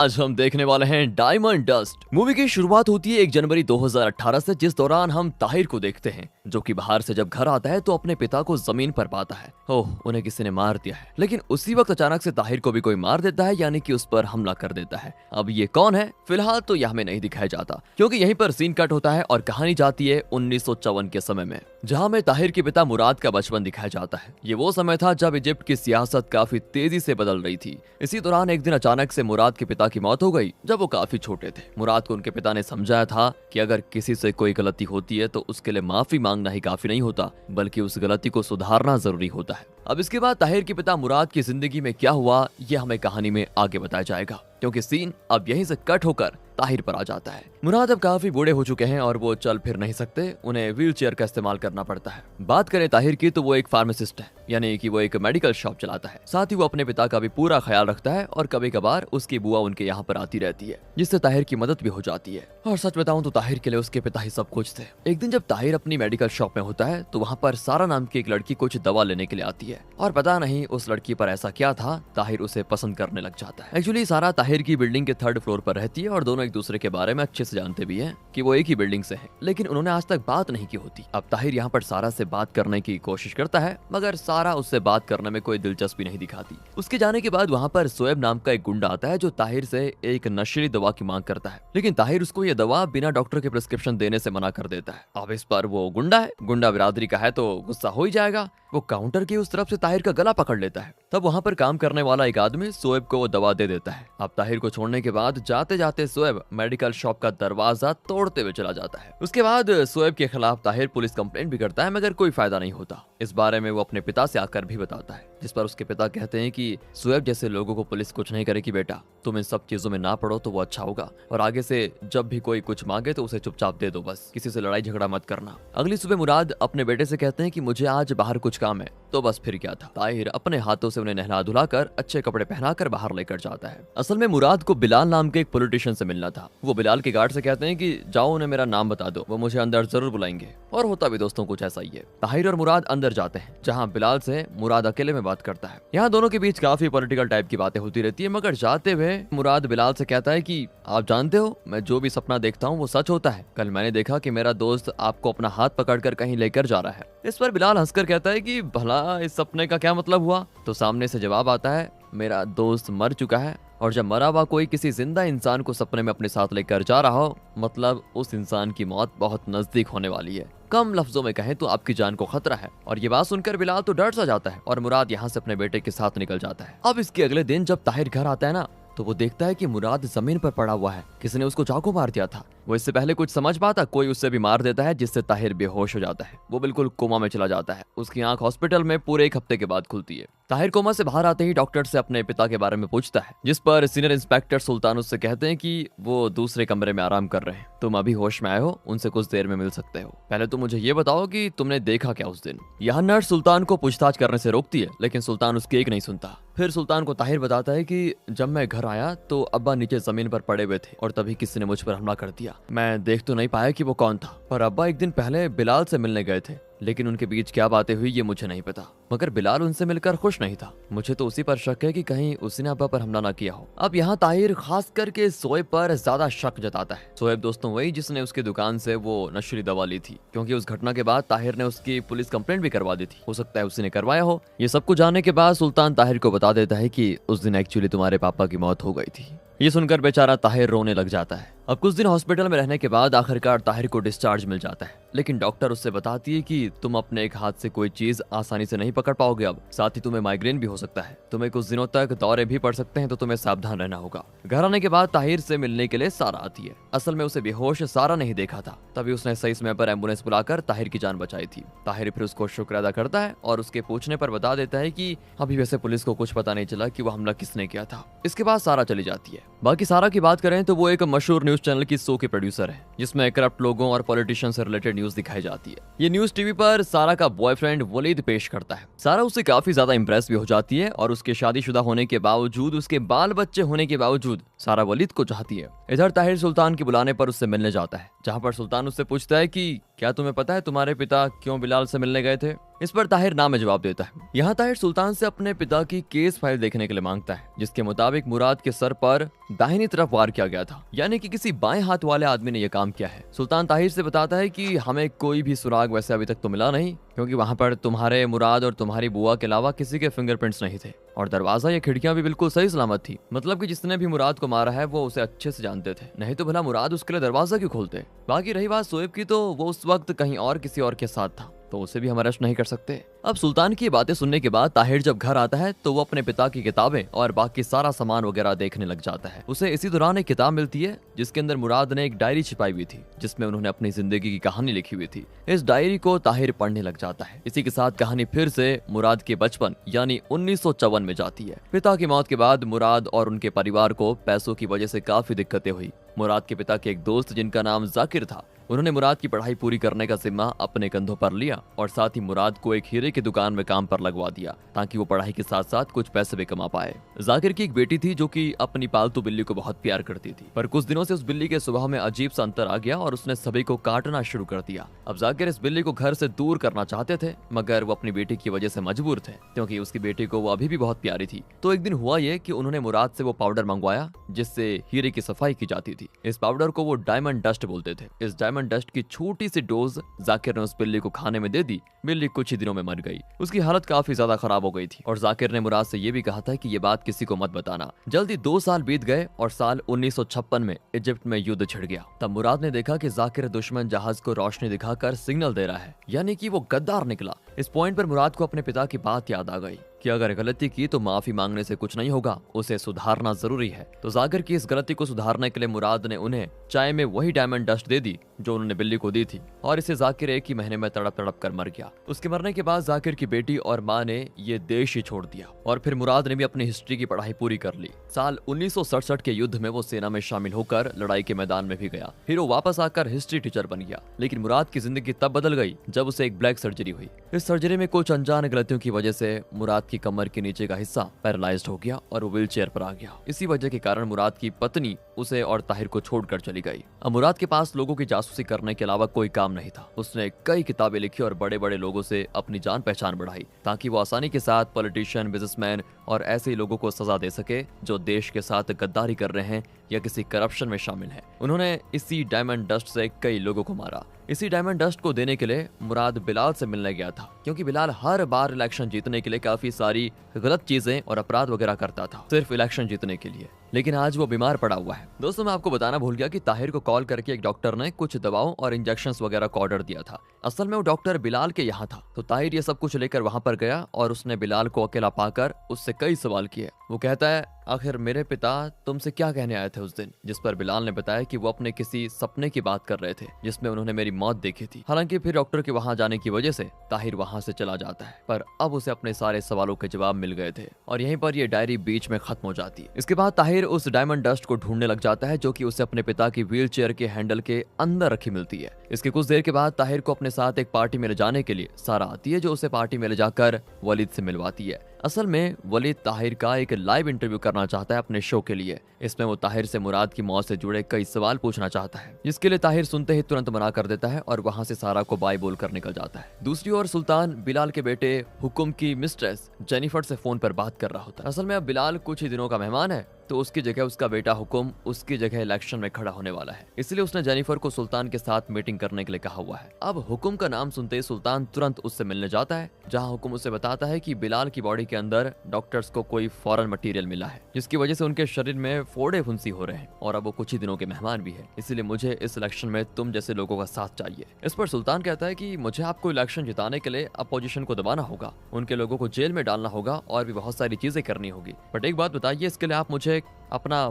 आज हम देखने वाले हैं डायमंड डस्ट। मूवी की शुरुआत होती है 1 जनवरी 2018 से, जिस दौरान हम ताहिर को देखते हैं जो कि बाहर से जब घर आता है तो अपने पिता को जमीन पर पाता है। ओह, उन्हें किसी ने मार दिया है। लेकिन उसी वक्त अचानक से ताहिर को भी कोई मार देता है, यानी कि उस पर हमला कर देता है। अब ये कौन है फिलहाल तो यह हमें नहीं दिखाया जाता, क्योंकि यहीं पर सीन कट होता है और कहानी जाती है 1954 के समय में, जहां में ताहिर के पिता मुराद का बचपन दिखाया जाता है। ये वो समय था जब इजिप्ट की सियासत काफी तेजी से बदल रही थी। इसी दौरान एक दिन अचानक से मुराद के पिता की मौत हो गई जब वो काफी छोटे थे। मुराद को उनके पिता ने समझाया था कि अगर किसी से कोई गलती होती है तो उसके लिए माफी मांगना ही काफी नहीं होता, बल्कि उस गलती को सुधारना जरूरी होता है। अब इसके बाद ताहिर के पिता मुराद की जिंदगी में क्या हुआ ये हमें कहानी में आगे बताया जाएगा, क्योंकि सीन अब यहीं से कट होकर ताहिर पर आ जाता है। मुराद अब काफी बूढ़े हो चुके हैं और वो चल फिर नहीं सकते, उन्हें व्हील चेयर का इस्तेमाल करना पड़ता है। बात करें ताहिर की तो वो एक फार्मासिस्ट है, यानी कि वो एक मेडिकल शॉप चलाता है। साथ ही वो अपने पिता का भी पूरा ख्याल रखता है और कभी कभार उसकी बुआ उनके यहाँ पर आती रहती है, जिससे ताहिर की मदद भी हो जाती है। और सच बताऊं तो ताहिर के लिए उसके पिता ही सब कुछ थे। एक दिन जब ताहिर अपनी मेडिकल शॉप में होता है तो वहाँ पर सारा नाम की एक लड़की कुछ दवा लेने के लिए आती है, और पता नहीं उस लड़की पर ऐसा क्या था, ताहिर उसे पसंद करने लग जाता है। एक्चुअली सारा ताहिर की बिल्डिंग के 3rd फ्लोर पर रहती है और दोनों एक दूसरे के बारे में अच्छे से जानते भी हैं कि वो एक ही बिल्डिंग से हैं, लेकिन उन्होंने आज तक बात नहीं की होती। अब ताहिर यहाँ पर सारा से बात करने की कोशिश करता है, मगर सारा उससे बात करने में कोई दिलचस्पी नहीं दिखाती। उसके जाने के बाद वहाँ पर शोएब नाम का एक गुंडा आता है जो ताहिर से एक नशीली दवा की मांग करता है, लेकिन ताहिर उसको ये दवा बिना डॉक्टर के प्रिस्क्रिप्शन देने से मना कर देता है। अब इस पर वो गुंडा है, गुंडा बिरादरी का है तो गुस्सा हो ही जाएगा। वो काउंटर की उस तरफ से ताहिर का गला पकड़ लेता है। तब वहाँ पर काम करने वाला एक आदमी शोएब को वो दवा दे देता है। अब ताहिर को छोड़ने के बाद जाते जाते शोएब मेडिकल शॉप का दरवाजा तोड़ते हुए चला जाता है। उसके बाद शोएब के खिलाफ ताहिर पुलिस कंप्लेंट भी करता है, मगर कोई फायदा नहीं होता। इस बारे में वो अपने पिता से आकर भी बताता है, जिस पर उसके पिता कहते हैं कि शोएब जैसे लोगों को पुलिस कुछ नहीं करेगी बेटा, तुम इन सब चीजों में ना पड़ो तो वो अच्छा होगा, और आगे से जब भी कोई कुछ मांगे तो उसे चुपचाप दे दो, बस किसी से लड़ाई झगड़ा मत करना। अगली सुबह मुराद अपने बेटे से कहते हैं कि मुझे आज बाहर कुछ काम है, तो बस फिर क्या था, ताहिर अपने हाथों से उन्हें नहला धुलाकर अच्छे कपड़े पहनाकर बाहर लेकर जाता है। असल में मुराद को बिलाल नाम के एक पॉलिटिशियन से मिलना था। वो बिलाल के गार्ड से कहते हैं कि जाओ उन्हें मेरा नाम बता दो, वो मुझे अंदर जरूर बुलाएंगे। और होता भी दोस्तों कुछ ऐसा ही है। ताहिर और मुराद अंदर जाते हैं, जहाँ बिलाल से मुराद अकेले में बात करता है। यहाँ दोनों के बीच काफी पॉलिटिकल टाइप की बातें होती रहती है, मगर जाते हुए मुराद बिलाल से कहता है कि आप जानते हो मैं जो भी सपना देखता हूँ वो सच होता है। कल मैंने देखा कि मेरा दोस्त आपको अपना हाथ पकड़कर कहीं लेकर जा रहा है। इस पर बिलाल हंसकर कहता है कि भला इस सपने का क्या मतलब हुआ। तो सामने से जवाब आता है, मेरा दोस्त मर चुका है, और जब मरा हुआ कोई किसी जिंदा इंसान को सपने में अपने साथ लेकर जा रहा हो, मतलब उस इंसान की मौत बहुत नजदीक होने वाली है। कम लफ्जों में कहें तो आपकी जान को खतरा है। और ये बात सुनकर बिलाल तो डर सा जाता है और मुराद यहाँ से अपने बेटे के साथ निकल जाता है। अब इसके अगले दिन जब ताहिर घर आता है ना, तो वो देखता है कि मुराद जमीन पर पड़ा हुआ है, किसी ने उसको चाकू मार दिया था। वो इससे पहले कुछ समझ पाता, कोई उससे भी मार देता है, जिससे ताहिर बेहोश हो जाता है। वो बिल्कुल कोमा में चला जाता है। उसकी आंख हॉस्पिटल में पूरे 1 हफ्ते के बाद खुलती है। ताहिर कोमा से बाहर आते ही डॉक्टर से अपने पिता के बारे में पूछता है, जिस पर सीनियर इंस्पेक्टर सुल्तान उससे कहते हैं कि वो दूसरे कमरे में आराम कर रहे हैं, तुम अभी होश में आए हो, उनसे कुछ देर में मिल सकते हो। पहले तुम मुझे ये बताओ कि तुमने देखा क्या उस दिन। यहाँ नर्स सुल्तान को पूछताछ करने से रोकती है, लेकिन सुल्तान उसकी एक नहीं सुनता। फिर सुल्तान को ताहिर बताता है कि जब मैं घर आया तो अब्बा नीचे जमीन पर पड़े हुए थे और तभी किसी ने मुझ पर हमला कर दिया। मैं देख तो नहीं पाया कि वो कौन था, पर अब्बा एक दिन पहले बिलाल से मिलने गए थे, लेकिन उनके बीच क्या बातें हुई ये मुझे नहीं पता, मगर बिलाल उनसे मिलकर खुश नहीं था। मुझे तो उसी पर शक है कि कहीं उसने अब्बा पर हमला ना किया हो। अब यहाँ ताहिर खास करके शोएब पर ज्यादा शक जताता है। शोएब दोस्तों वही जिसने उसकी दुकान से वो नशीली दवा ली थी, क्योंकि उस घटना के बाद ताहिर ने उसकी पुलिस कंप्लेंट भी करवा दी थी। हो सकता है उसी ने करवाया हो। ये सब कुछ जानने के बाद सुल्तान ताहिर को बता देता है कि उस दिन एक्चुअली तुम्हारे पापा की मौत हो गई थी। ये सुनकर बेचारा ताहिर रोने लग जाता है। अब कुछ दिन हॉस्पिटल में रहने के बाद आखिरकार ताहिर को डिस्चार्ज मिल जाता है, लेकिन डॉक्टर उससे बताती है कि तुम अपने एक हाथ से कोई चीज आसानी से नहीं पकड़ पाओगे अब, साथ ही तुम्हें माइग्रेन भी हो सकता है, तुम्हें कुछ दिनों तक दौरे भी पड़ सकते हैं, तो तुम्हें सावधान रहना होगा। घर आने के बाद ताहिर से मिलने के लिए सारा आती है। असल में उसे बेहोश सारा नहीं देखा था, तभी उसने सही समय पर एम्बुलेंस बुलाकर ताहिर की जान बचाई थी। ताहिर फिर उसको शुक्र अदा करता है और उसके पूछने पर बता देता है कि अभी वैसे पुलिस को कुछ पता नहीं चला कि वो हमला किसने किया था। इसके बाद सारा चली जाती है। बाकी सारा की बात करें तो वो एक मशहूर न्यूज चैनल की शो के प्रोड्यूसर है, जिसमें करप्ट लोगों और पॉलिटिशियन से रिलेटेड न्यूज दिखाई जाती है। ये न्यूज टीवी पर सारा का बॉयफ्रेंड वलीद पेश करता है। सारा उससे काफी ज्यादा इंप्रेस भी हो जाती है और उसके शादीशुदा होने के बावजूद, उसके बाल बच्चे होने के बावजूद सारा वलीद को चाहती है। इधर ताहिर सुल्तान के बुलाने पर उससे मिलने जाता है, जहाँ पर सुल्तान उससे पूछता है कि क्या तुम्हें पता है तुम्हारे पिता क्यों बिलाल से मिलने गए थे? इस पर ताहिर ना में जवाब देता है। यहाँ ताहिर सुल्तान से अपने पिता की केस फाइल देखने के लिए मांगता है, जिसके मुताबिक मुराद के सर पर दाहिनी तरफ वार किया गया था, यानी कि किसी बाएं हाथ वाले आदमी ने यह काम किया है। सुल्तान ताहिर से बताता है कि हमें कोई भी सुराग वैसे अभी तक तो मिला नहीं, क्योंकि वहां पर तुम्हारे मुराद और तुम्हारी बुआ के अलावा किसी के फिंगरप्रिंट्स नहीं थे, और दरवाजा या खिड़कियां भी बिल्कुल सही सलामत थी। मतलब कि जिसने भी मुराद को मारा है वो उसे अच्छे से जानते थे, नहीं तो भला मुराद उसके लिए दरवाजा क्यों खोलते। बाकी रही बात शोएब की, तो वो उस वक्त कहीं और किसी और के साथ था, तो उसे भी हम अरेस्ट नहीं कर सकते। अब सुल्तान की बातें सुनने के बाद ताहिर जब घर आता है तो वो अपने पिता की किताबें और बाकी सारा सामान वगैरह देखने लग जाता है। उसे इसी दौरान एक किताब मिलती है जिसके अंदर मुराद ने एक डायरी छिपाई हुई थी, जिसमें उन्होंने अपनी जिंदगी की कहानी लिखी हुई थी। इस डायरी को ताहिर पढ़ने लग जाता है। इसी के साथ कहानी फिर से मुराद के बचपन यानी 1954 में जाती है। पिता की मौत के बाद मुराद और उनके परिवार को पैसों की वजह से काफी दिक्कतें हुई। मुराद के पिता के एक दोस्त जिनका नाम जाकिर था, उन्होंने मुराद की पढ़ाई पूरी करने का जिम्मा अपने कंधों पर लिया और साथ ही मुराद को एक हीरे की दुकान में काम पर लगवा दिया, ताकि वो पढ़ाई के साथ साथ कुछ पैसे भी कमा पाए। जाकिर की एक बेटी थी जो कि अपनी पालतू बिल्ली को बहुत प्यार करती थी, पर कुछ दिनों से उस बिल्ली के स्वभाव में अजीब सा अंतर आ गया और उसने सभी को काटना शुरू कर दिया। अब जाकिर इस बिल्ली को घर से दूर करना चाहते थे, मगर वो अपनी बेटी की वजह से मजबूर थे, क्योंकि उसकी बेटी को वो अभी भी बहुत प्यारी थी। तो एक दिन हुआ ये कि उन्होंने मुराद से वो पाउडर मंगवाया जिससे हीरे की सफाई की जाती थी। इस पाउडर को वो डायमंड डस्ट बोलते थे। इस डायमंड डस्ट की छोटी सी डोज जाकिर ने उस बिल्ली को खाने में दे दी। बिल्ली कुछ ही दिनों में मर गई। उसकी हालत काफी ज्यादा खराब हो गई थी और जाकिर ने मुराद से ये भी कहा था कि ये बात किसी को मत बताना। जल्दी 2 साल बीत गए और साल 1956 में इजिप्ट में युद्ध छिड़ गया। तब मुराद ने देखा कि जाकिर दुश्मन जहाज को रोशनी दिखाकर सिग्नल दे रहा है, यानी कि वो गद्दार निकला। इस पॉइंट पर मुराद को अपने पिता की बात याद आ गई कि अगर गलती की तो माफी मांगने से कुछ नहीं होगा, उसे सुधारना जरूरी है। तो जाकिर की इस गलती को सुधारने के लिए मुराद ने उन्हें चाय में वही डायमंड डस्ट दे दी जो उन्होंने बिल्ली को दी थी, और इसे जाकिर एक ही महीने में तड़प तड़प कर मर गया। उसके मरने के बाद जाकिर की बेटी और माँ ने ये देश ही छोड़ दिया और फिर मुराद ने भी अपनी हिस्ट्री की पढ़ाई पूरी कर ली। साल 1967 के युद्ध में वो सेना में शामिल होकर लड़ाई के मैदान में भी गया। फिर वो वापस आकर हिस्ट्री टीचर बन गया। लेकिन मुराद की जिंदगी तब बदल गई जब उसे एक ब्लैक सर्जरी हुई। इस सर्जरी में कुछ अनजान गलतियों की वजह से मुराद की कमर के नीचे का हिस्सा पैरालाइज्ड हो गया और वो व्हीलचेयर पर आ गया। इसी वजह के कारण मुराद की पत्नी उसे और ताहिर को छोड़कर चली गई। अब मुराद के पास लोगों की जासूसी करने के अलावा कोई काम नहीं था। उसने कई किताबें लिखी और बड़े बड़े लोगों से अपनी जान पहचान बढ़ाई, ताकि वो आसानी के साथ पॉलिटिशियन, बिजनेसमैन और ऐसे लोगों को सजा दे सके जो देश के साथ गद्दारी कर रहे हैं या किसी करप्शन में शामिल हैं। उन्होंने इसी डायमंड डस्ट से कई लोगों को मारा। इसी डायमंड डस्ट को देने के लिए मुराद बिलाल से मिलने गया था, क्योंकि बिलाल हर बार इलेक्शन जीतने के लिए काफी सारी गलत चीजें और अपराध वगैरह करता था, सिर्फ इलेक्शन जीतने के लिए। लेकिन आज वो बीमार पड़ा हुआ है। दोस्तों, मैं आपको बताना भूल गया कि ताहिर को कॉल करके एक डॉक्टर ने कुछ दवाओं और इंजेक्शंस वगैरह का ऑर्डर दिया था। असल में वो डॉक्टर बिलाल के यहाँ था। तो ताहिर ये सब कुछ लेकर वहां पर गया और उसने बिलाल को अकेला पाकर उससे कई सवाल किए। वो कहता है, आखिर मेरे पिता तुमसे क्या कहने आए थे उस दिन? जिस पर बिलाल ने बताया कि वो अपने किसी सपने की बात कर रहे थे जिसमें उन्होंने मेरी मौत देखी थी। हालांकि फिर डॉक्टर के वहां जाने की वजह से ताहिर वहां से चला जाता है, पर अब उसे अपने सारे सवालों के जवाब मिल गए थे और यहीं पर ये डायरी बीच में खत्म हो जाती है। इसके बाद ताहिर उस डायमंड डस्ट को ढूंढने लग जाता है जो कि उसे अपने पिता की व्हील चेयर के हैंडल के अंदर रखी मिलती है। इसके कुछ देर के बाद ताहिर को अपने साथ एक पार्टी में ले जाने के लिए सारा आती है, जो उसे पार्टी में ले जाकर वलीद से मिलवाती है। असल में वलीद ताहिर का एक लाइव इंटरव्यू करना चाहता है अपने शो के लिए। इसमें वो ताहिर से मुराद की मौत से जुड़े कई सवाल पूछना चाहता है, जिसके लिए ताहिर सुनते ही तुरंत मना कर देता है और वहां से सारा को बाय बोल कर निकल जाता है। दूसरी ओर सुल्तान बिलाल के बेटे हुकुम की मिस्ट्रेस जेनिफर से फोन पर बात कर रहा होता है। असल में अब बिलाल कुछ ही दिनों का मेहमान है, तो उसकी जगह उसका बेटा हुकुम उसकी जगह इलेक्शन में खड़ा होने वाला है, इसलिए उसने जेनिफर को सुल्तान के साथ मीटिंग करने के लिए कहा हुआ है। अब हुकुम का नाम सुनते ही सुल्तान तुरंत उससे मिलने जाता है, जहां हुकुम उसे बताता है कि बिलाल की बॉडी के अंदर डॉक्टर्स को कोई फॉरेन मटेरियल मिला है, जिसकी वजह से उनके शरीर में फोड़े फुंसी हो रहे हैं और अब वो कुछ ही दिनों के मेहमान भी है, इसलिए मुझे इस इलेक्शन में तुम जैसे लोगों का साथ चाहिए। इस पर सुल्तान कहता है कि मुझे आपको इलेक्शन जिताने के लिए अपोजिशन को दबाना होगा, उनके लोगों को जेल में डालना होगा और भी बहुत सारी चीजें करनी होगी। बट एक बात बताइए, इसके लिए आप मुझे अपना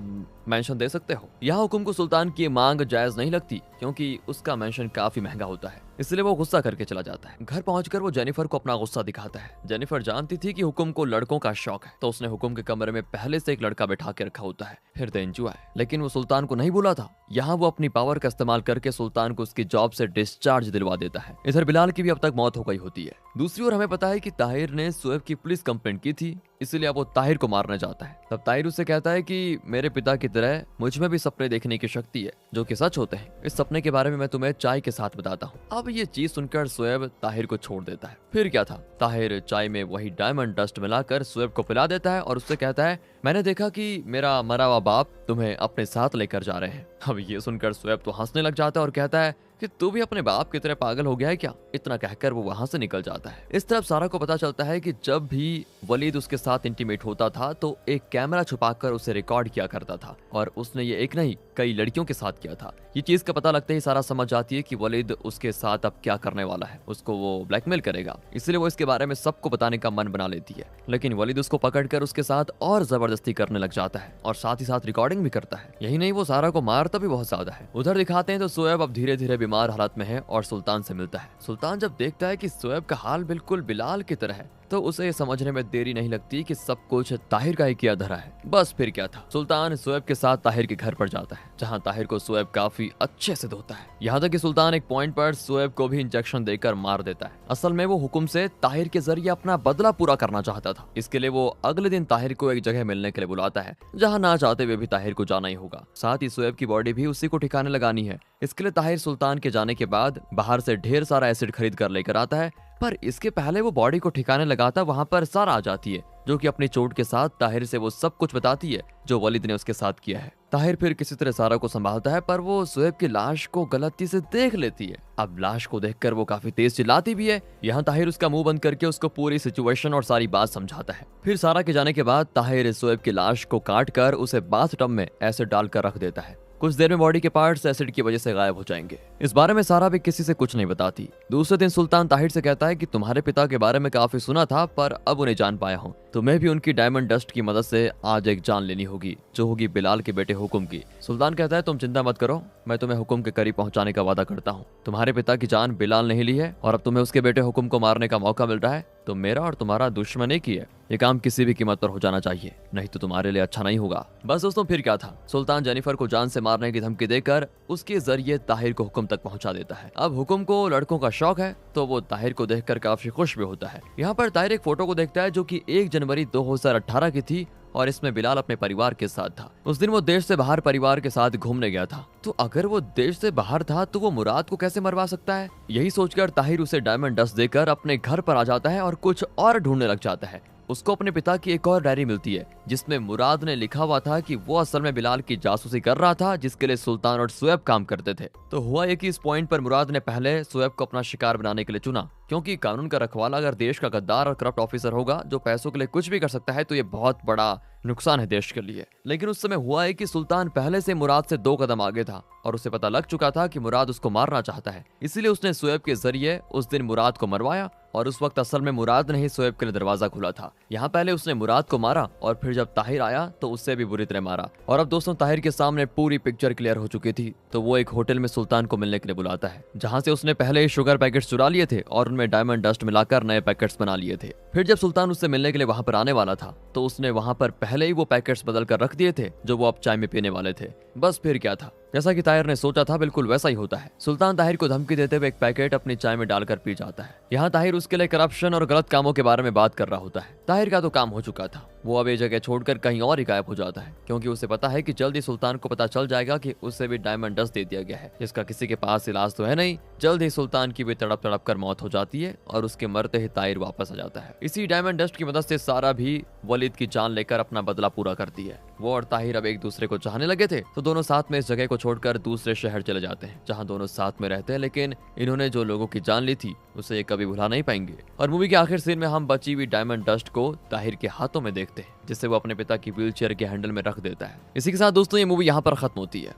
मेंशन दे सकते हो? यहाँ हुकुम को सुल्तान की मांग जायज नहीं लगती, क्योंकि उसका मेंशन काफी महंगा होता है, इसलिए वो गुस्सा करके चला जाता है। घर पहुंचकर वो जेनिफर को अपना गुस्सा दिखाता है। जेनिफर जानती थी कि हुकुम को लड़कों का शौक है, तो उसने हुकुम के कमरे में पहले से एक लड़का बैठा के रखा होता है, फिर दे एंजॉय। लेकिन वो सुल्तान को नहीं बोला था। यहाँ वो अपनी पावर का इस्तेमाल करके सुल्तान को उसकी जॉब से डिस्चार्ज दिलवा देता है। इधर बिलाल की भी अब तक मौत हो गई होती है। दूसरी ओर हमें पता है कि ताहिर ने शोएब की पुलिस कंप्लेंट की थी, इसलिए अब वो ताहिर को मारना चाहता है। तब ताहिर उससे कहता है कि कि मेरे पिता की तरह मुझ में भी सपने देखने की शक्ति है जो कि सच होते हैं। इस सपने के बारे में मैं तुम्हें चाय के साथ बताता हूँ। अब ये चीज सुनकर शोएब ताहिर को छोड़ देता है। फिर क्या था, ताहिर चाय में वही डायमंड डस्ट मिलाकर शोएब को पिला देता है और उससे कहता है, मैंने देखा कि मेरा मरा हुआ बाप तुम्हें अपने साथ लेकर जा रहे हैं। अब ये सुनकर शोएब तो हंसने लग जाता है और कहता है कि तू भी अपने बाप की तरह पागल हो गया है क्या। इतना कहकर वो वहां से निकल जाता है। इस तरफ सारा को पता चलता है कि जब भी वलीद उसके साथ इंटीमेट होता था तो एक कैमरा छुपाकर उसे रिकॉर्ड किया करता था और उसने ये एक नहीं कई लड़कियों के साथ किया था। ये चीज का पता लगते ही सारा समझ जाती है कि वलीद उसके साथ अब क्या करने वाला है, उसको वो ब्लैकमेल करेगा। इसलिए वो इसके बारे में सबको बताने का मन बना लेती है, लेकिन वलीद उसको पकड़कर उसके साथ और जबरदस्ती करने लग जाता है और साथ ही साथ रिकॉर्डिंग भी करता है। यही नहीं, वो सारा को मारता भी बहुत ज्यादा है। उधर दिखाते हैं तो शोएब अब धीरे धीरे बीमार हालत में है और सुल्तान से मिलता है। सुल्तान जब देखता है कि शोएब का हाल बिल्कुल बिलाल की तरह है तो उसे ये समझने में देरी नहीं लगती कि सब कुछ ताहिर का ही किया धरा है। बस फिर क्या था, सुल्तान शोएब के साथ ताहिर के घर पर जाता है जहां ताहिर को शोएब काफी अच्छे से धोता है। यहाँ तक कि सुल्तान एक पॉइंट पर शोएब को भी इंजेक्शन देकर मार देता है। असल में वो हुक्म से ताहिर के जरिए अपना बदला पूरा करना चाहता था। इसके लिए वो अगले दिन ताहिर को एक जगह मिलने के लिए बुलाता है जहाँ ना चाहते हुए भी ताहिर को जाना ही होगा। साथ ही शोएब की बॉडी भी उसी को ठिकाने लगानी है। इसके लिए ताहिर सुल्तान के जाने के बाद बाहर से ढेर सारा एसिड खरीद कर लेकर आता है, पर इसके पहले वो बॉडी को ठिकाने लगाता वहां पर सारा आ जाती है जो कि अपनी चोट के साथ ताहिर से वो सब कुछ बताती है जो वलीद ने उसके साथ किया है। ताहिर फिर किसी तरह सारा को संभालता है पर वो शोएब की लाश को गलती से देख लेती है। अब लाश को देखकर वो काफी तेज चिल्लाती भी है। यहाँ ताहिर उसका मुंह बंद करके उसको पूरी सिचुएशन और सारी बात समझाता है। फिर सारा के जाने के बाद ताहिर शोएब की लाश को काट कर उसे बाथटब में एसिड डालकर रख देता है। कुछ देर में बॉडी के पार्ट्स एसिड की वजह से गायब हो जाएंगे। इस बारे में सारा भी किसी से कुछ नहीं बताती। दूसरे दिन सुल्तान ताहिर से कहता है कि तुम्हारे पिता के बारे में काफी सुना था पर अब उन्हें जान पाया हूँ। तुम्हें भी उनकी डायमंड डस्ट की मदद से आज एक जान लेनी होगी जो होगी बिलाल के बेटे हुकुम की। सुल्तान कहता है तुम चिंता मत करो, मैं तुम्हें हुकुम के करीब पहुंचाने का वादा करता हूँ। तुम्हारे पिता की जान बिलाल ने ही ली है और अब तुम्हें उसके बेटे हुकुम को मारने का मौका मिल रहा है तो मेरा और तुम्हारा दुश्मन एक ही है। ये काम किसी भी कीमत पर हो जाना चाहिए, नहीं तो तुम्हारे लिए अच्छा नहीं होगा। बस दोस्तों फिर क्या था, सुल्तान जेनिफर को जान से मारने की धमकी देकर उसके जरिए ताहिर को हुकुम तक पहुंचा देता है। अब हुकुम को लड़कों का शौक है तो वो ताहिर को देखकर काफी खुश भी होता है। यहाँ पर ताहिर एक फोटो को देखता है जो कि 1 जनवरी 2018 की थी और इसमें बिलाल अपने परिवार के साथ था। उस दिन वो देश से बाहर परिवार के साथ घूमने गया था, तो अगर वो देश से बाहर था तो वो मुराद को कैसे मरवा सकता है। यही सोचकर ताहिर उसे डायमंड डस्ट देकर अपने घर पर आ जाता है और कुछ और ढूंढने लग जाता है। उसको अपने पिता की एक और डायरी मिलती है जिसमें मुराद ने लिखा हुआ था कि वो असल में बिलाल की जासूसी कर रहा था जिसके लिए सुल्तान और शोएब काम करते थे। तो हुआ ये कि इस पॉइंट पर मुराद ने पहले शोएब को अपना शिकार बनाने के लिए चुना, क्योंकि कानून का रखवाला अगर देश का गद्दार और करप्ट ऑफिसर होगा जो पैसों के लिए कुछ भी कर सकता है तो ये बहुत बड़ा नुकसान है देश के लिए। लेकिन उस समय हुआ है कि सुल्तान पहले से मुराद से 2 कदम आगे था और उसे पता लग चुका था कि मुराद उसको मारना चाहता है। इसीलिए उसने शोएब के जरिए उस दिन मुराद को मरवाया और उस वक्त असल में मुराद ने ही शोएब के लिए दरवाजा खुला था। यहाँ पहले उसने मुराद को मारा और फिर जब ताहिर आया तो उससे भी बुरी तरह मारा। और अब दोस्तों ताहिर के सामने पूरी पिक्चर क्लियर हो चुकी थी, तो वो एक होटल में सुल्तान को मिलने के लिए बुलाता है जहाँ से उसने पहले ही शुगर पैकेट्स चुरा लिए थे और उनमें डायमंड डस्ट मिलाकर नए पैकेट्स बना लिए थे। फिर जब सुल्तान उससे मिलने के लिए वहां पर आने वाला था तो उसने वहां पर पहले ही वो पैकेट्स बदल कर रख दिए थे जो वो अब चाय में पीने वाले थे। बस फिर क्या था, जैसा कि ताहिर ने सोचा था बिल्कुल वैसा ही होता है। सुल्तान ताहिर को धमकी देते हुए एक पैकेट अपनी चाय में डालकर पी जाता है। यहाँ ताहिर उसके लिए करप्शन और गलत कामों के बारे में बात कर रहा होता है। ताहिर का तो काम हो चुका था, वो अब ये जगह छोड़कर कहीं और ही गायब हो जाता है क्योंकि उसे पता है कि जल्द ही सुल्तान को पता चल जाएगा कि उसे भी डायमंड डस्ट दे दिया गया है जिसका किसी के पास इलाज तो है नहीं। जल्द ही सुल्तान की भी तड़प तड़प कर मौत हो जाती है और उसके मरते ही ताहिर वापस आ जाता है। इसी डायमंड डस्ट की मदद से सारा भी वलीद की जान लेकर अपना बदला पूरा करती है। वो और ताहिर अब एक दूसरे को चाहने लगे थे तो दोनों साथ में इस जगह को छोड़कर दूसरे शहर चले जाते हैं जहां दोनों साथ में रहते हैं, लेकिन इन्होंने जो लोगों की जान ली थी उसे ये कभी भुला नहीं पाएंगे। और मूवी के आखिर सीन में हम बची हुई डायमंड डस्ट को ताहिर के हाथों में देखते हैं जिसे वो अपने पिता की व्हीलचेयर के हैंडल में रख देता है। इसी के साथ दोस्तों ये मूवी यहाँ पर खत्म होती है।